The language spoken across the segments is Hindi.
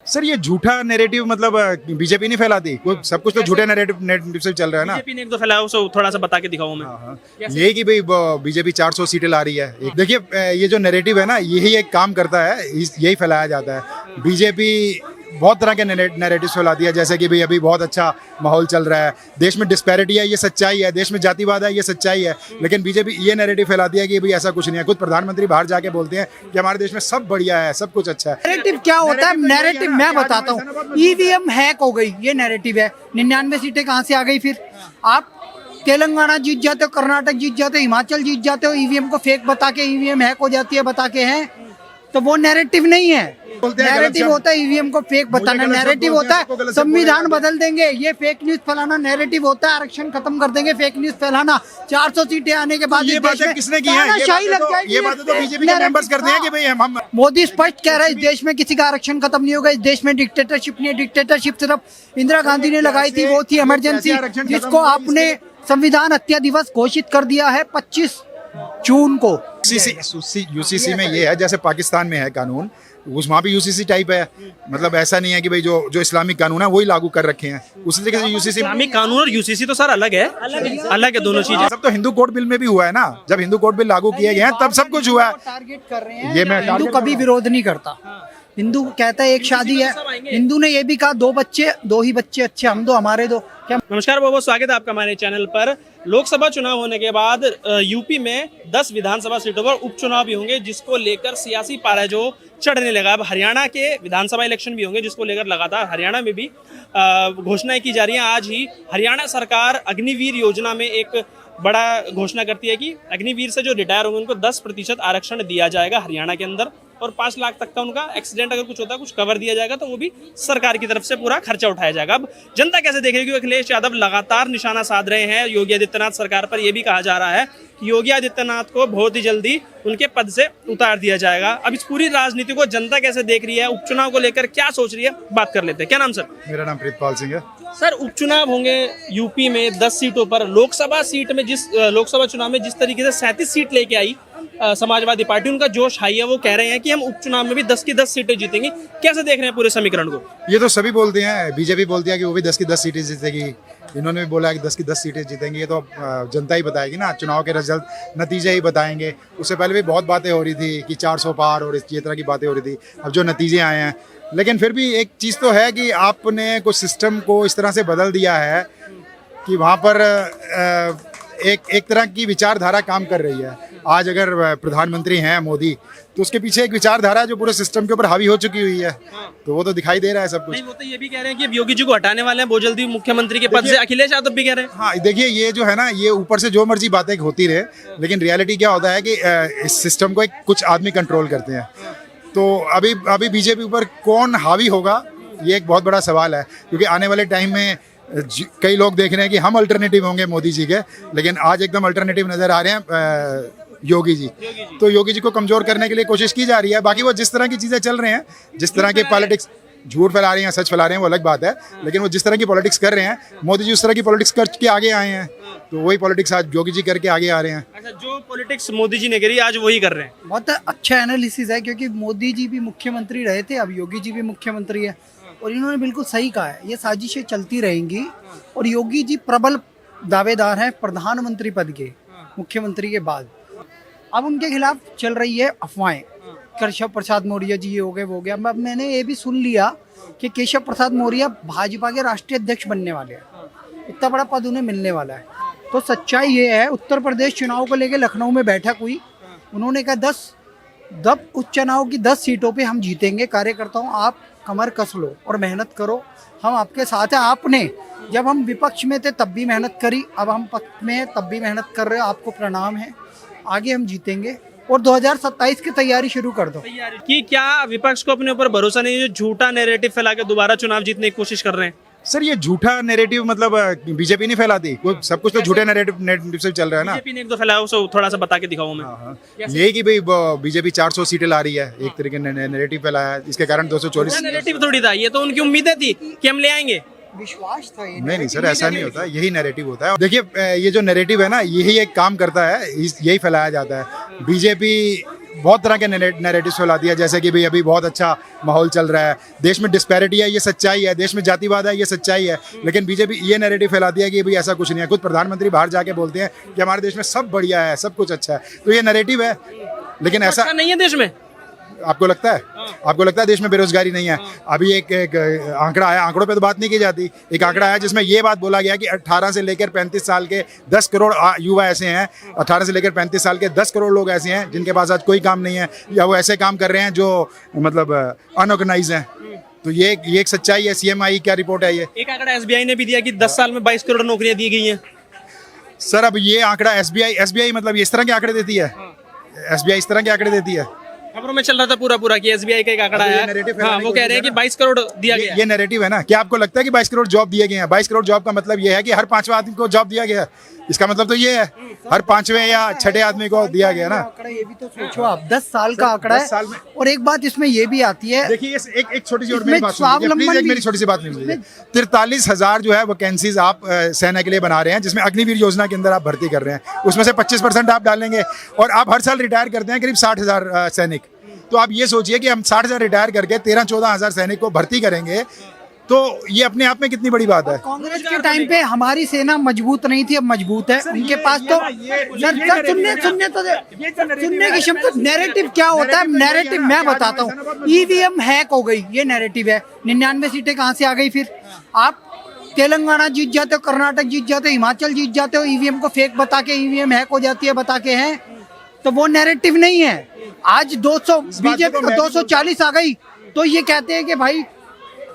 सर ये झूठा नैरेटिव मतलब बीजेपी नहीं फैलाती, कोई सब कुछ तो झूठे नैरेटिव से चल रहा है ना। बीजेपी ने एक दो फैलाया उसे थोड़ा सा बता के दिखाऊं मैं। हाँ। यही कि भाई बीजेपी 400 सीटें ला रही है। देखिए ये जो नैरेटिव है ना, यही एक काम करता है, यही फैलाया जाता है। बीजेपी बहुत तरह के नैरेटिव फैलाती है, जैसे कि भाई अभी बहुत अच्छा माहौल चल रहा है, देश में डिस्पैरिटी है, ये सच्चाई है, देश में जातिवाद है, ये सच्चाई है। लेकिन बीजेपी ये नैरेटिव फैलाती है कि भाई ऐसा कुछ नहीं है। खुद प्रधानमंत्री बाहर जाके बोलते हैं कि हमारे देश में सब बढ़िया है, सब कुछ अच्छा है। नैरेटिव क्या होता है? नैरेटिव मैं बताता हूँ। ईवीएम हैक हो गई, ये नैरेटिव है। 99 सीटें कहाँ से आ गई? फिर आप तेलंगाना जीत जाते हो, कर्नाटक जीत जाते हो, हिमाचल जीत जाते हो, ईवीएम को फेक बता के ईवीएम हैक हो जाती है बता के हैं, तो वो नैरेटिव नहीं है। नैरेटिव होता है ईवीएम को फेक बताना, नैरेटिव होता है संविधान बदल देंगे, ये फेक न्यूज फैलाना। नैरेटिव होता है आरक्षण खत्म कर देंगे, फेक न्यूज फैलाना। 400 सीटें आने के बाद ये बातें किसने की है? ये बातें तो बीजेपी के मेंबर्स करते हैं कि भाई हम मोदी स्पष्ट कह रहा है इस देश में किसी का आरक्षण खत्म नहीं होगा, इस देश में डिक्टेटरशिप नहीं है। डिक्टेटरशिप सिर्फ इंदिरा गांधी ने लगाई थी, वो थी इमरजेंसी, जिसको आपने संविधान हत्या दिवस घोषित कर दिया है 25 जून को। यूसीसी में ये है जैसे पाकिस्तान में है कानून, वहाँ भी यूसीसी टाइप है। मतलब ऐसा नहीं है कि भाई जो इस्लामिक कानून है वही लागू कर रखे हैं, उसी तरीके से यूसीसी। इस्लामिक कानून और यूसीसी तो सर अलग है, अलग है दोनों चीजें। सब तो हिंदू कोड बिल में भी हुआ है ना, जब हिंदू कोड बिल लागू किए गए हैं तब सब कुछ हुआ है। टारगेट कर रहे हैं, ये मैं हिंदू कभी विरोध नहीं करता। हिंदू कहता है एक शादी है, हिंदू ने ये भी कहा दो ही बच्चे अच्छे, हम दो हमारे दो। क्या? नमस्कार, बहुत बहुत स्वागत है आपका हमारे चैनल पर। लोकसभा चुनाव होने के बाद यूपी में 10 विधानसभा सीटों पर उपचुनाव भी होंगे, जिसको लेकर सियासी पारा जो चढ़ने लगा। अब हरियाणा के विधानसभा इलेक्शन भी होंगे, जिसको लेकर लगातार हरियाणा में भी घोषणाएं की जा रही हैं। आज ही हरियाणा सरकार अग्निवीर योजना में एक बड़ा घोषणा करती है कि अग्निवीर से जो रिटायर होंगे उनको 10% आरक्षण दिया जाएगा हरियाणा के अंदर, और 5 लाख तक का उनका एक्सीडेंट अगर कुछ होता है कुछ कवर दिया जाएगा, तो वो भी सरकार की तरफ से पूरा खर्चा उठाया जाएगा। अब जनता कैसे देख रही है कि अखिलेश यादव लगातार निशाना साध रहे हैं योगी आदित्यनाथ सरकार पर। यह भी कहा जा रहा है कि योगी आदित्यनाथ को बहुत ही जल्दी उनके पद से उतार दिया जाएगा। अब इस पूरी राजनीति को जनता कैसे देख रही है, उपचुनाव को लेकर क्या सोच रही है, बात कर लेते हैं। क्या नाम सर? मेरा नाम प्रीतपाल सिंह है। सर, उपचुनाव होंगे यूपी में 10 सीटों पर। लोकसभा सीट में लोकसभा चुनाव में जिस तरीके से 37 सीट लेके आई समाजवादी पार्टी, उनका जोश हाई है। वो कह रहे हैं कि हम उपचुनाव में भी 10 की 10 सीटें जीतेंगे। कैसे देख रहे हैं पूरे समीकरण को? ये तो सभी बोलते हैं, बीजेपी बोलती है कि वो भी 10 की 10 सीटें जीतेगी, इन्होंने भी बोला कि 10 की 10 सीटें जीतेंगी। ये तो जनता ही बताएगी ना, चुनाव के रिजल्ट नतीजे ही बताएंगे। उससे पहले भी बहुत बातें हो रही थी कि 400 पार और ये तरह की बातें हो रही थी। अब जो नतीजे आए हैं, लेकिन फिर भी एक चीज़ तो है कि आपने कुछ सिस्टम को इस तरह से बदल दिया है कि वहाँ पर एक तरह की विचारधारा काम कर रही है। आज अगर प्रधानमंत्री हैं मोदी, तो उसके पीछे एक विचारधारा जो पूरे सिस्टम के ऊपर हावी हो चुकी हुई है, तो वो तो दिखाई दे रहा है सब कुछ। नहीं, वो तो ये भी कह रहे हैं कि अब योगी जी को हटाने वाले हैं बहुत जल्दी मुख्यमंत्री के पद से। अखिलेश यादव भी कह रहे हैं। हाँ, देखिए ये जो है ना, ये ऊपर से जो मर्जी बातें होती रहे, लेकिन रियलिटी क्या होता है कि इस सिस्टम को कुछ आदमी कंट्रोल करते हैं। तो अभी बीजेपी ऊपर कौन हावी होगा, ये एक बहुत बड़ा सवाल है, क्योंकि आने वाले टाइम में कई लोग देख रहे हैं कि हम अल्टरनेटिव होंगे मोदी जी के, लेकिन आज एकदम अल्टरनेटिव नजर आ रहे हैं योगी जी। तो योगी जी को कमजोर करने के लिए कोशिश की जा रही है। बाकी वो जिस तरह की चीजें चल रहे हैं, जिस तरह के पॉलिटिक्स, झूठ फैला रहे हैं, सच फैला रहे हैं, वो अलग बात है, लेकिन वो जिस तरह की पॉलिटिक्स कर रहे हैं, मोदी जी उस तरह की पॉलिटिक्स करके आगे आए हैं, तो वही पॉलिटिक्स आज योगी जी करके आगे आ रहे हैं। अच्छा, जो पॉलिटिक्स मोदी जी ने करी आज वही कर रहे हैं। बहुत अच्छा एनालिसिस है, क्योंकि मोदी जी भी मुख्यमंत्री रहे थे, अब योगी जी भी मुख्यमंत्री है, और इन्होंने बिल्कुल सही कहा है, ये साजिशें चलती रहेंगी। और योगी जी प्रबल दावेदार हैं प्रधानमंत्री पद के, मुख्यमंत्री के बाद। अब उनके खिलाफ चल रही है अफवाहें, केशव प्रसाद मौर्य जी ये हो गए वो हो गया। अब मैंने ये भी सुन लिया कि केशव प्रसाद मौर्य भाजपा के राष्ट्रीय अध्यक्ष बनने वाले हैं, इतना बड़ा पद उन्हें मिलने वाला है। तो सच्चाई ये है, उत्तर प्रदेश चुनाव को लेकर लखनऊ में बैठक हुई, उन्होंने कहा 10 उपचुनाव की 10 सीटों पे हम जीतेंगे। कार्यकर्ताओं, आप कमर कस लो और मेहनत करो, हम आपके साथ हैं। आपने जब हम विपक्ष में थे तब भी मेहनत करी, अब हम पक्ष में तब भी मेहनत कर रहे हो, आपको प्रणाम है, आगे हम जीतेंगे। और 2027 की तैयारी शुरू कर दो। कि क्या विपक्ष को अपने ऊपर भरोसा नहीं है, जो झूठा नैरेटिव फैला के दोबारा चुनाव जीतने की कोशिश कर रहे हैं? सर ये झूठा नैरेटिव मतलब बीजेपी नहीं फैलाती, कोई सब कुछ तो झूठे नैरेटिव से चल रहा है ना। बीजेपी ने एक दो फैलाया उसे थोड़ा सा बता के दिखाऊं मैं। यही कि भाई बीजेपी 400 सीटें ला रही है, एक तरीके ने नैरेटिव फैलाया है, इसके कारण 240। नैरेटिव थोड़ी था, ये तो उनकी उम्मीदें थी कि हम ले आएंगे, विश्वास था। नहीं सर, ऐसा नहीं होता, यही नैरेटिव होता है। देखिए ये जो नैरेटिव है ना, यही एक काम करता है, यही फैलाया जाता है। बीजेपी बहुत तरह के नैरेटिव फैला दिया, जैसे कि भाई अभी बहुत अच्छा माहौल चल रहा है, देश में डिस्पैरिटी है, ये सच्चाई है, देश में जातिवाद है, ये सच्चाई है। लेकिन बीजेपी ये नैरेटिव फैला दिया कि भाई ऐसा कुछ नहीं है। खुद प्रधानमंत्री बाहर जाके बोलते हैं कि हमारे देश में सब बढ़िया है, सब कुछ अच्छा है, तो ये नैरेटिव है। लेकिन ऐसा अच्छा नहीं है देश में। आपको लगता है? आपको लगता है देश में बेरोजगारी नहीं है? अभी एक आंकड़ा आया, आंकड़ों पे तो बात नहीं की जाती, एक आंकड़ा आया जिसमें ये बात बोला गया कि 18 से लेकर 35 साल के 10 करोड़ युवा ऐसे हैं, 18 से लेकर 35 साल के 10 करोड़ लोग ऐसे हैं जिनके पास आज कोई काम नहीं है, या वो ऐसे काम कर रहे हैं जो मतलब अनऑर्गेनाइज हैं। तो ये एक सच्चाई है। CMI क्या रिपोर्ट है ये? एक आंकड़ा SBI ने भी दिया कि 10 साल में 22 करोड़ नौकरियां दी गई हैं। सर अब ये आंकड़ा SBI मतलब ये इस तरह के आंकड़े देती है? SBI इस तरह के आंकड़े देती है? खबरों में चल रहा था पूरा कि SBI का एक आंकड़ा ये है। narrative हाँ, फैलाने वो की कह रहे हैं कि कोशिश 22 करोड़ दिया गया है। ये नैरेटिव है ना। क्या आपको लगता है कि 22 करोड़ जॉब दिए गए हैं? 22 करोड़ जॉब का मतलब ये है कि हर 5वें आदमी को जॉब दिया गया है। इसका मतलब तो ये है हर 5वें या 6ठे आदमी को दिया गया ना। आंकड़ा ये भी तो सोचो आप, 10 साल का आंकड़ा 10 साल है। में- और एक बात इसमें ये भी आती है, देखिए एक छोटी सी और इसमें मेरी बात सुनिए स्वावलंबन प्लीज, एक भी- मेरी छोटी सी बात सुन लीजिए। 43,000 जो है वैकेंसीज आप सेना के लिए बना रहे हैं, जिसमें अग्निवीर योजना के अंदर आप भर्ती कर रहे हैं, उसमें से 25% आप डालेंगे और आप हर साल रिटायर करते हैं करीब 60,000 सैनिक। तो आप ये सोचिए कि हम 60,000 रिटायर करके 13-14,000 सैनिक को भर्ती करेंगे, तो ये अपने आप में कितनी बड़ी बात है। कांग्रेस के टाइम पे हमारी सेना मजबूत नहीं थी, अब मजबूत है। उनके पास तो सुनने की क्षमता। नैरेटिव क्या होता है? नैरेटिव मैं बताता हूँ, EVM हैक हो गई, ये नैरेटिव है। 99 सीटें कहाँ से आ गई? फिर आप तेलंगाना जीत जाते हो, कर्नाटक जीत जाते हो, हिमाचल जीत जाते हो, EVM को फेक बता के EVM हैक हो जाती है बता के, हैं तो वो नैरेटिव नहीं है। आज 200 बीजेपी को 240 आ गई, तो ये कहते हैं कि भाई,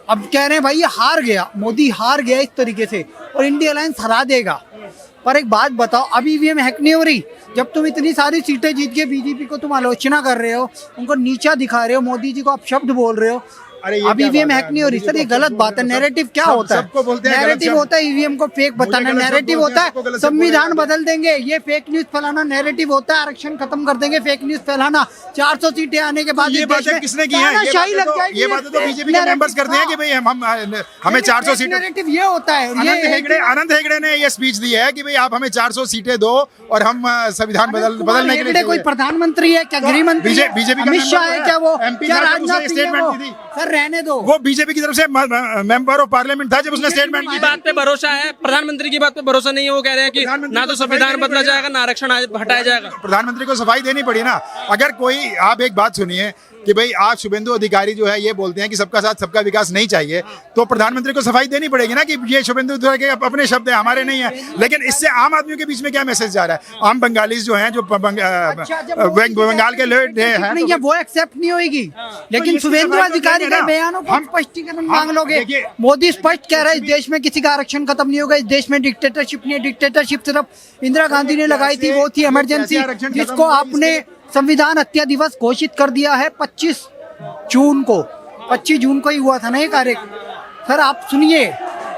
अब कह रहे हैं भाई ये हार गया, मोदी हार गया इस तरीके से, और इंडिया अलायंस हरा देगा। पर एक बात बताओ, अभी EVM हैक नहीं हो रही? जब तुम इतनी सारी सीटें जीत के बीजेपी को तुम आलोचना कर रहे हो, उनको नीचा दिखा रहे हो, मोदी जी को आप शब्द बोल रहे हो, अरे ये अभी क्या EVM बात हैक है? नहीं हो रही। सर ये गलत बात है। नैरेटिव क्या होता है? सबको बोलते हैं गलत नैरेटिव शब्द। होता है EVM को फेक बताना, गलत शब्द नैरेटिव बोलते हैं, होता सबको गलत है शब्द संविधान बोलेगा। बदल देंगे, ये फेक न्यूज फैलाना नैरेटिव होता है। आरक्षण खत्म कर देंगे, फेक न्यूज फैलाना। 400 सीटें आने के बाद ये इस देश बातें में किसने की हैं? तानाशाही लग जाएगी। ये बातें तो बीजेपी के मेंबर्स करते हैं कि भाई हमें 400 सीटें। नैरेटिव ये होता है। आनंद हेगड़े ने ये स्पीच दी है कि भाई आप हमें 400 सीटें दो और हम संविधान बदलने के लिए कोई प्रधानमंत्री है क्या? गृह मंत्री है? बीजेपी का अमित शाह है मेंबर क्या? वो MP क्या था, जब राजनाथ उसने सिंह है स्टेटमेंट वो? दी थी। सर रहने दो। वो बीजेपी की तरफ से मेंबर ऑफ पार्लियामेंट था जब उसने स्टेटमेंट की की। बात पे भरोसा है, प्रधानमंत्री की बात पे भरोसा नहीं है। वो कह रहे हैं कि ना तो संविधान बदला जाएगा, ना आरक्षण हटाया जाएगा। प्रधानमंत्री को सफाई देनी पड़ी ना। अगर कोई, आप एक बात सुनिए कि भाई आप शुभेंदु अधिकारी जो है ये बोलते हैं कि सबका साथ सबका विकास नहीं चाहिए, तो प्रधानमंत्री को सफाई देनी पड़ेगी ना कि ये शुभेंदु अधिकारी के अपने शब्द है, हमारे नहीं है। लेकिन इससे आम आदमियों के बीच में क्या मैसेज जा रहा है? आम बंगालीज जो हैं, जो बंगाल के लोग हैं, नहीं, वो एक्सेप्ट नहीं होगी। लेकिन शुभेंदु अधिकारी के बयानों को स्पष्टीकरण मांग लोगे। मोदी स्पष्ट कह रहा है इस देश में किसी का आरक्षण खत्म नहीं होगा, इस देश में डिक्टेटरशिप नहीं है। डिक्टेटरशिप सिर्फ इंदिरा गांधी ने लगाई थी, वो थी इमरजेंसी, जिसको आपने संविधान हत्या दिवस घोषित कर दिया है 25 जून को। 25 जून को ही हुआ था ना ये कार्य। सर आप सुनिए,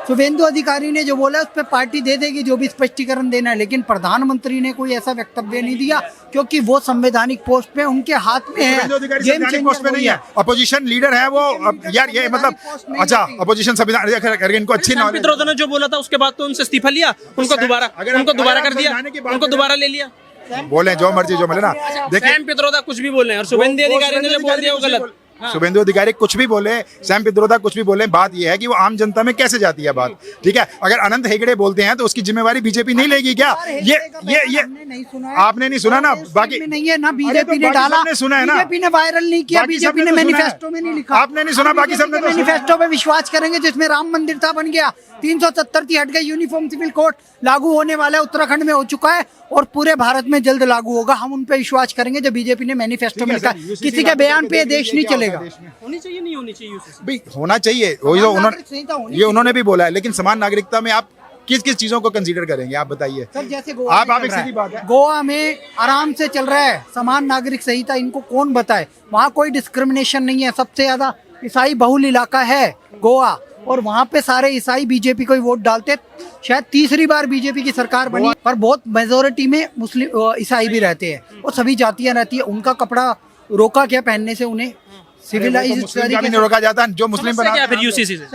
शुभेंदु अधिकारी ने जो बोला उस पर पार्टी दे देगी जो भी स्पष्टीकरण देना है, लेकिन प्रधानमंत्री ने कोई ऐसा वक्तव्य नहीं दिया, क्योंकि वो संवैधानिक पोस्ट पे उनके हाथ में है। पोस्ट पे नहीं है, अपोजिशन लीडर है वो। यार ये मतलब, अच्छा अपोजिशन संविधान, अगर इनको अच्छी नॉलेज। पित्रोदा ने जो बोला था उसके बाद तो उनसे इस्तीफा लिया, उनको दोबारा कर दिया, उनको दोबारा ले लिया। बोले जो मर्जी जो मिले ना। देखिए सैम पित्रोदा कुछ भी बोल रहे हैं और शुभेंदु अधिकारी ने जो बोल दिया वो गलत। शुभेंदु अधिकारी कुछ भी बोले, सैम पित्रोदा कुछ भी बोले, बात यह है कि वो आम जनता में कैसे जाती है बात। ठीक है, अगर अनंत हेगड़े बोलते हैं तो उसकी जिम्मेवारी बीजेपी नहीं लेगी क्या? ये आपने नहीं सुना ना? बाकी नहीं है ना, बीजेपी ने डाला, सुना है ना, बीजेपी ने वायरल नहीं किया, बीजेपी ने मैनिफेस्टो में नहीं लिखा। आपने नहीं सुना, बाकी सबने तो मैनिफेस्टो पे विश्वास करेंगे जिसमें राम मंदिर था, बन गया। 370 थी, हट गई। यूनिफॉर्म सिविल कोड लागू होने वाला है, उत्तराखंड में हो चुका है और पूरे भारत में जल्द लागू होगा। हम उन पे विश्वास करेंगे जो बीजेपी ने मैनिफेस्टो में लिखा। किसी के बयान पे देश नहीं चलेगा। होनी चाहिए, नहीं होनी चाहिए भाई, होना चाहिए, वही तो उन्होंने, ये उन्होंने भी बोला है। लेकिन समान नागरिकता में आप किस किस चीजों को कंसीडर करेंगे, आप बताइए। सर जैसे गोवा आप एक सीधी बात है, गोवा में आराम से चल रहा है समान नागरिक संहिता, इनको कौन बताए? वहाँ कोई डिस्क्रिमिनेशन नहीं है। सबसे ज्यादा ईसाई बहुल इलाका है गोवा, और वहाँ पे सारे ईसाई बीजेपी को ही वोट डालते। शायद तीसरी बार बीजेपी की सरकार बनी, पर बहुत मेजोरिटी में मुस्लिम ईसाई भी रहते हैं और सभी जातियां रहती है। उनका कपड़ा रोका क्या पहनने से? उन्हें सिविलाइज नहीं रोका जाता है जो मुस्लिम बना। क्या फिर यूसीसी से?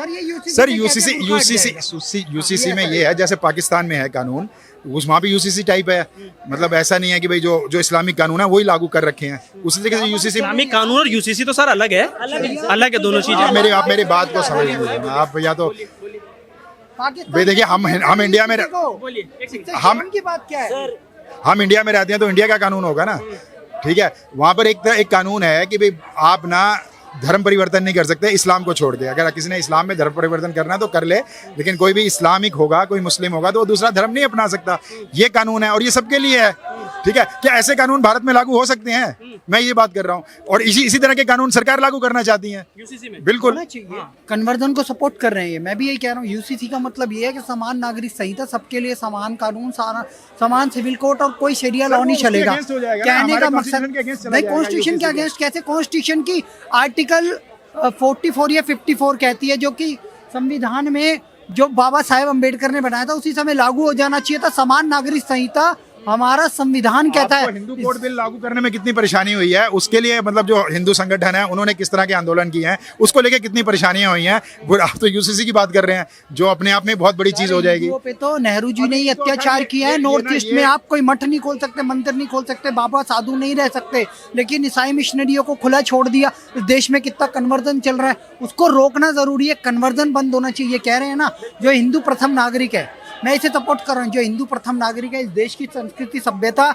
सर यूसीसी में ये है, जैसे पाकिस्तान में है कानून उस वहाँ पे यूसीसी टाइप है, मतलब ऐसा नहीं है कि भाई जो इस्लामिक कानून है वही लागू कर रखे हैं उसी तरीके से यूसीसी। इस्लामिक कानून और यूसीसी तो सर अलग है, अलग है दोनों चीजें। आप मेरी बात को समझ लीजिए, आप या तो भाई देखिए हम इंडिया में हम की बात क्या है? हम इंडिया में रहते हैं तो इंडिया का कानून होगा ना, ठीक है। वहाँ पर एक कानून है कि भाई आप ना धर्म परिवर्तन नहीं कर सकते इस्लाम को छोड़ के। अगर किसी ने इस्लाम में धर्म परिवर्तन करना है तो कर ले, लेकिन कोई भी इस्लामिक होगा, कोई मुस्लिम होगा तो वो दूसरा धर्म नहीं अपना सकता। ये कानून है और ये सबके लिए है, ठीक है। क्या ऐसे कानून भारत में लागू हो सकते हैं? मैं ये बात कर रहा हूँ। और इसी तरह के कानून सरकार लागू करना चाहती है यूसीसी में। बिल्कुल कन्वर्जन को सपोर्ट कर रहे हैं। मैं भी यही कह रहा हूँ, यूसीसी का मतलब ये है कि समान नागरिक संहिता, सबके लिए समान कानून, समान सिविल कोड और कोई शरिया लॉ नहीं चलेगा। कहने का मकसद भाई कॉन्स्टिट्यूशन के अगेंस्ट कैसे? कॉन्स्टिट्यूशन की आर्टिकल 44 या 54 कहती है, जो कि संविधान में जो बाबा साहेब अम्बेडकर ने बनाया था उसी समय लागू हो जाना चाहिए था। समान नागरिक संहिता हमारा संविधान कहता है। हिंदू कोड बिल लागू करने में कितनी परेशानी हुई है, उसके लिए मतलब जो हिंदू संगठन है उन्होंने किस तरह के आंदोलन किए हैं, उसको लेके कितनी परेशानियां हुई हैं। आप तो यूसीसी की बात कर रहे हैं जो अपने आप में बहुत बड़ी चीज हो जाएगी। पे तो नेहरू जी ने ही अत्याचार किया है। नॉर्थ ईस्ट में आप कोई मठ नहीं खोल सकते, मंदिर नहीं खोल सकते, बाबा साधु नहीं रह सकते, लेकिन ईसाई मिशनरियों को खुला छोड़ दिया। इस देश में कितना कन्वर्जन चल रहा है, उसको रोकना जरूरी है। कन्वर्जन बंद होना चाहिए। ये कह रहे हैं ना, जो हिंदू प्रथम नागरिक है, मैं इसे सपोर्ट कर रहा हूँ। जो हिंदू प्रथम नागरिक है, इस देश की संस्कृति सभ्यता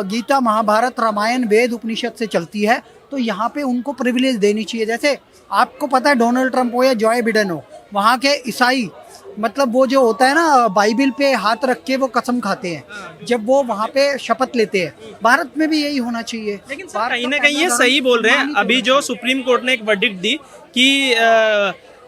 गीता महाभारत रामायण वेद उपनिषद से चलती है, तो यहाँ पे उनको प्रिविलेज देनी चाहिए। जैसे आपको पता है डोनाल्ड ट्रंप हो या जॉय बिडेन हो, वहाँ के ईसाई मतलब वो जो होता है ना बाइबिल पे हाथ रख के वो कसम खाते हैं जब वो वहाँ पे शपथ लेते हैं। भारत में भी यही होना चाहिए। लेकिन सर कहीं ना कहीं ये सही बोल रहे हैं। अभी जो सुप्रीम कोर्ट ने एक वर्डिक्ट दी कि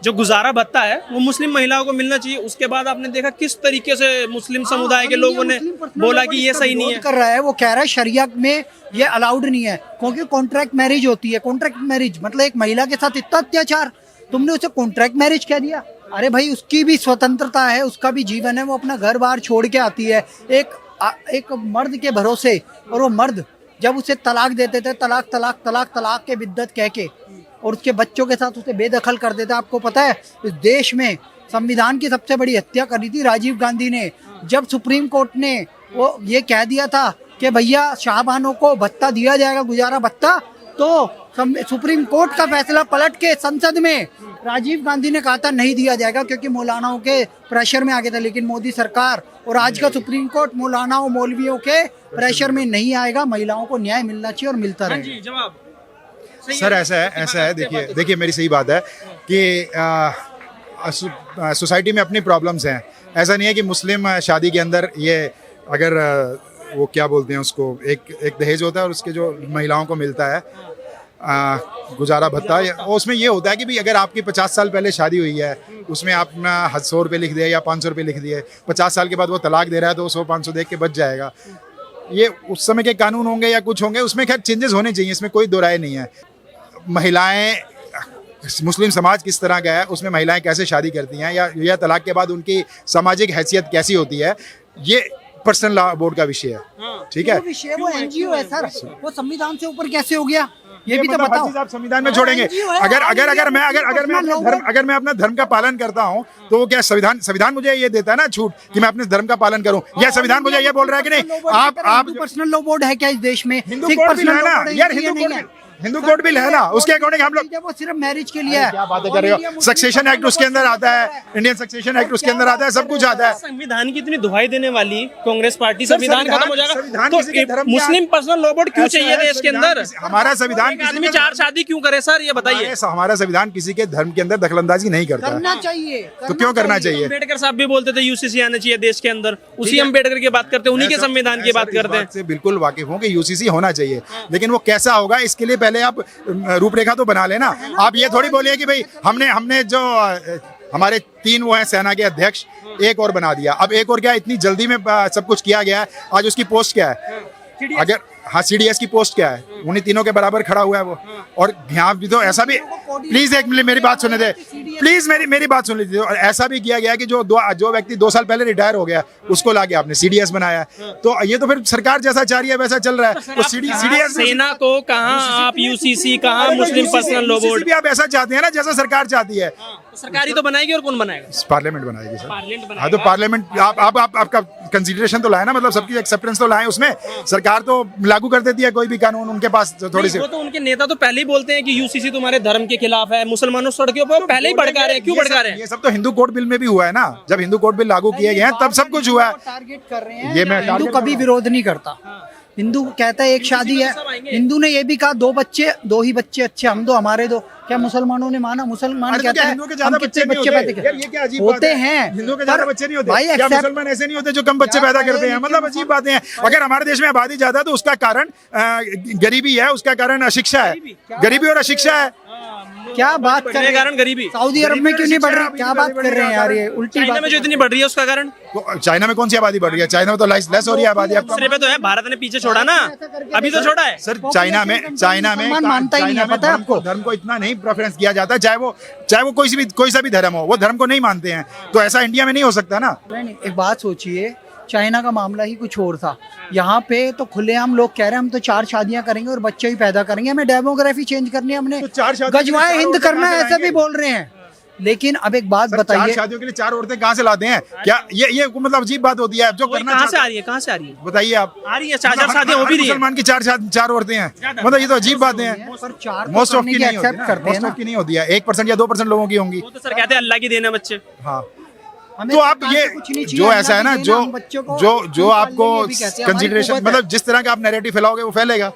जो गुजारा भत्ता है वो मुस्लिम महिलाओं को मिलना चाहिए, उसके बाद आपने देखा किस तरीके से मुस्लिम समुदाय के लोगों ने बोला कि ये सही नहीं है। कर रहा है, वो कह रहा है शरिया में ये अलाउड नहीं है क्योंकि कॉन्ट्रैक्ट मैरिज होती है। कॉन्ट्रैक्ट मैरिज मतलब एक महिला के साथ इतना अत्याचार, तुमने उसे कॉन्ट्रैक्ट मैरिज कह दिया। अरे भाई उसकी भी स्वतंत्रता है, उसका भी जीवन है, वो अपना घर बार छोड़ के आती है एक मर्द के भरोसे, और वो मर्द जब उसे तलाक देते थे, तलाक तलाक तलाक तलाक के बिद्दत कह के, और उसके बच्चों के साथ उसे बेदखल कर देता। आपको पता है इस देश में संविधान की सबसे बड़ी हत्या करी थी राजीव गांधी ने, जब सुप्रीम कोर्ट ने वो ये कह दिया था कि भैया शाहबानों को भत्ता दिया जाएगा, गुजारा भत्ता, तो सुप्रीम कोर्ट का फैसला पलट के संसद में राजीव गांधी ने कहा था नहीं दिया जाएगा क्योंकि मौलानाओं के प्रेशर में आ गया था। लेकिन मोदी सरकार और आज का सुप्रीम कोर्ट मौलानाओं मौलवियों के प्रेशर में नहीं आएगा। महिलाओं को न्याय मिलना चाहिए और मिलता रहेगा। जवाब सर ऐसा है देखिए मेरी सही बात है कि सोसाइटी में अपनी प्रॉब्लम्स हैं। ऐसा नहीं है कि मुस्लिम शादी के अंदर ये अगर वो क्या बोलते हैं उसको, एक दहेज होता है और उसके जो महिलाओं को मिलता है गुजारा भत्ता, उसमें ये होता है कि भाई अगर आपकी 50 साल पहले शादी हुई है, उसमें आपने 100 रुपये लिख दिया या 500 रुपये लिख दिए, 50 साल के बाद वो तलाक दे रहा है तो 100-500 देख के बच जाएगा। ये उस समय के कानून होंगे या कुछ होंगे, उसमें खैर चेंजेस होने चाहिए, इसमें कोई दो राय नहीं है। महिलाएं, मुस्लिम समाज किस तरह का है, उसमें महिलाएं कैसे शादी करती हैं या तलाक के बाद उनकी सामाजिक हैसियत कैसी होती है, ये पर्सनल लॉ बोर्ड का विषय है। ठीक है, वो विषय वो एनजीओ है सर, वो संविधान से ऊपर कैसे हो गया ये भी तो मतलब बताओ। आप संविधान में छोड़ेंगे? अगर मैं अपना धर्म का पालन करता हूँ तो वो क्या संविधान मुझे ये देता है ना छूट कि मैं अपने धर्म का पालन करूँ, या संविधान मुझे ये बोल रहा है कि नहीं आप पर्सनल लॉ बोर्ड है क्या इस देश में? हिंदू कोड भी है ना यार, हिंदू कोड बिल है ना, उसके अकॉर्डिंग हम लोग वो सिर्फ मैरिज के लिए है। क्या बातें कर रहे हो? सक्सेशन एक्ट उसके अंदर आता है, इंडियन सक्सेशन एक्ट उसके अंदर आता है, सब कुछ आता है। संविधान की इतनी दुहाई देने वाली कांग्रेस पार्टी संविधान खत्म हो जाएगा तो मुस्लिम पर्सनल लॉ बोर्ड क्यों चाहिए देश के अंदर? हमारा संविधान आदमी 4 शादी क्यों करे सर, ये बताइए। हमारा संविधान किसी के धर्म के अंदर दखलंदाजी नहीं करता, करना चाहिए। तो क्यों करना चाहिए? अम्बेडकर साहब भी बोलते थे यूसीसी आना चाहिए देश के अंदर, उसी अम्बेडकर की बात करते हैं, उन्हीं के संविधान की बात करते हैं। बिल्कुल वाकिफ हूँ कि यूसीसी होना चाहिए, लेकिन वो कैसा होगा इसके लिए पहले आप रूपरेखा तो बना लेना। आप ये थोड़ी बोलिए कि भाई हमने जो हमारे 3 वो हैं सेना के अध्यक्ष, एक और बना दिया, अब एक और क्या इतनी जल्दी में सब कुछ किया गया है, आज उसकी पोस्ट क्या है? अगर हाँ CDS की पोस्ट क्या है, उन्हीं तीनों के बराबर खड़ा हुआ है वो। और यहाँ भी तो ऐसा भी, प्लीज एक मिनट मेरी बात सुनने दे, प्लीज मेरी बात सुन लीजिए। और ऐसा भी किया गया कि जो व्यक्ति 2 साल पहले रिटायर हो गया उसको लाके आपने CDS बनाया। तो ये तो फिर सरकार जैसा चाह रही है वैसा चल रहा है। तो CDS सेना को कहाँ आप UCC, कहाँ मुस्लिम पर्सनल लॉ बोर्ड, भी आप ऐसा चाहते हैं ना जैसा सरकार चाहती है। सरकारी तो बनाएगी और कौन बनाएगा? पार्लियामेंट बनाएगी सर। पार्लियामेंट हाँ तो पार्लियामेंट आपका कंसीडरेशन तो लाए ना, मतलब सबकी एक्सेप्टेंस तो लाए उसमें। सरकार तो लागू कर देती है कोई भी कानून, उनके पास थोड़ी सी। वो तो उनके नेता तो पहले ही बोलते हैं कि UCC तुम्हारे धर्म के खिलाफ है, मुसलमानों सड़कों पर पहले ही भड़का रहे हैं। क्यों भड़का रहे हैं? ये सब तो हिंदू कोड बिल में भी हुआ है ना, जब हिंदू कोड बिल लागू किए गए हैं तब सब कुछ हुआ है। टारगेट कर रहे हैं। ये मैं हिंदू कभी विरोध नहीं करता। हिंदू कहता है एक शादी है, हिंदू ने ये भी कहा 2 ही बच्चे अच्छे, हम दो हमारे दो। क्या मुसलमानों ने माना? मुसलमान कहता है हिंदू के ज्यादा हम कितने बच्चे बच्चे नहीं पैदा होते। ये क्या अजीब बात होते है? हैं, हिंदू के ज्यादा पर बच्चे नहीं होते भाई क्या? accept- मुसलमान ऐसे नहीं होते जो कम बच्चे पैदा करते हैं? मतलब अजीब बातें हैं। अगर हमारे देश में आबादी ज्यादा है तो उसका कारण गरीबी है, उसका कारण अशिक्षा है। गरीबी और अशिक्षा है। क्या बात कर बढ़ने रहे का कारण गरीबी। सऊदी अरब में क्यों नहीं बढ़ रही? क्या बात कर रहे हैं यार, ये उल्टी चाइना बात में जो इतनी बढ़ रही है उसका कारण तो चाइना में कौन सी आबादी बढ़ रही है? चाइना में तो लेस हो रही है आबादी। अब दूसरे पे तो है, भारत ने पीछे छोड़ा ना, अभी तो छोड़ा है। सर चाइना में मुसलमान मानता ही नहीं है, पता है आपको? धर्म को इतना नहीं प्रेफरेंस किया जाता, चाहे वो कोई सा भी धर्म हो, वो धर्म को नहीं मानते हैं। तो ऐसा इंडिया में नहीं हो सकता ना। नहीं, एक बात सोचिए, चाइना का मामला ही कुछ और था। यहाँ पे तो खुलेआम लोग कह रहे हैं हम तो 4 शादियां करेंगे और बच्चे ही पैदा करेंगे, हमें डेमोग्राफी चेंज करनी है, हमने तो 4 शादियों के लिए गजवाए 4 हिंद औरतें करना कहाँ है, से ऐसा भी लाएंगे? बोल रहे हैं। लेकिन अब एक बात 4 बताइए, शादियों के लिए 4 औरतें कहाँ से लाते हैं? क्या ये मतलब अजीब बात होती है? जो करना कहाँ से चाहते आ रही है? कहाँ से आ रही है? बताइए आप। आ रही है 4 शादियां हो भी रही है। मुसलमान की 4 औरतें हैं, मतलब ये तो अजीब बातें हैं। पर 4 मोस्ट ऑफ की नहीं होती एक्सेप्ट ना, करते हैं मोस्ट ना। ऑफ की नहीं होती है, 1% या 2% लोगों की होंगी। वो तो सर कहते हैं अल्लाह की देन है बच्चे। हाँ हमें तो आप सरकार ये से कुछ नहीं चाहिए, जो अल्लाह ऐसा है की ना, देन है, जो हम बच्चों को जो हम पाल आपको लेंगे, ये भी कहते हैं, हमारी कंसिडरेशन कुव्वत है। मतलब जिस तरह का आप नैरेटिव फैलाओगे वो फैलेगा।